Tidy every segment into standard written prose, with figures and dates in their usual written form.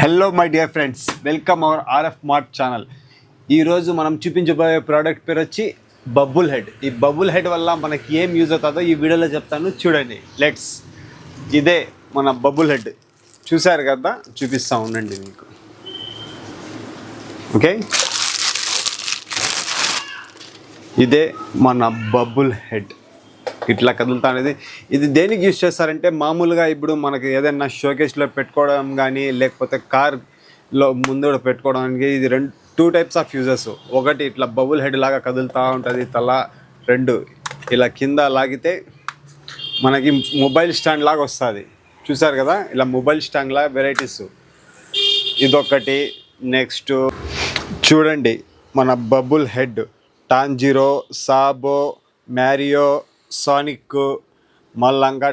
Hello my dear friends, welcome our RF mart channel. ఈరోజు మనం చూపించబోయే ప్రోడక్ట్ పేరు వచ్చి బబుల్ హెడ్. ఈ బబుల్ హెడ్ వల్ల మనకి ఏం యూజ్ అవుతుందో ఈ వీడియోలో చెప్తాను, చూడండి. ఇదే మన బబుల్ హెడ్. చూసారు కదా, చూపిస్తూ ఉండండి మీకు. ఓకే, ఇదే మన బబుల్ హెడ్. ఇట్లా కదులుతా అనేది. ఇది దేనికి యూజ్ చేస్తారంటే, మామూలుగా ఇప్పుడు మనకి ఏదైనా షోకేస్లో పెట్టుకోవడం కానీ, లేకపోతే కార్లో ముందు పెట్టుకోవడానికి. ఇది టూ టైప్స్ ఆఫ్ యూజెస్. ఒకటి ఇట్లా బబుల్ హెడ్ లాగా కదులుతూ ఉంటుంది తల. రెండు, ఇలా కింద లాగితే మనకి మొబైల్ స్టాండ్ లాగా వస్తుంది. చూసారు కదా, ఇలా మొబైల్ స్టాండ్ లాగా వెరైటీస్. ఇదొకటి. నెక్స్ట్ చూడండి, మన bubble head Tanjiro, Sabo, Mario, Sonic, మళ్ళంగా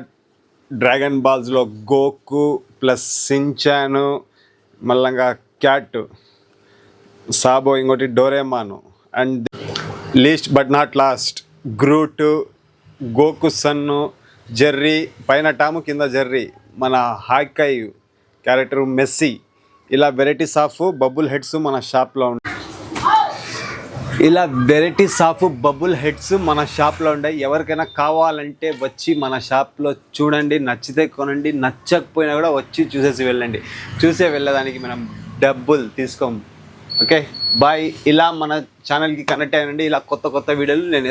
డ్రాగన్ బాల్స్లో గోకు ప్లస్ సించాను, మళ్ళంగా క్యాట్, సాబో, ఇంకోటి Doraemon, and least but not last Groot, Goku son, Jerry, పైన టాము కింద జెర్రీ, మన హాకై క్యారెక్టర్ మెస్సీ. ఇలా వెరైటీస్ ఆఫ్ బబుల్ హెడ్స్ మన షాప్లో ఉన్నాయి. బబుల్ హెడ్స్ మన షాప్లో ఉన్నాయి. ఎవరికైనా కావాలంటే వచ్చి మన షాప్లో చూడండి, నచ్చితే కొనండి, నచ్చకపోయినా కూడా వచ్చి చూసేసి వెళ్ళండి. చూసే వెళ్ళడానికి మనం డబ్బులు తీసుకోము. Okay bye. ఇలా మన ఛానల్కి కనెక్ట్ అయ్యండి. ఇలా కొత్త వీడియోలు నేను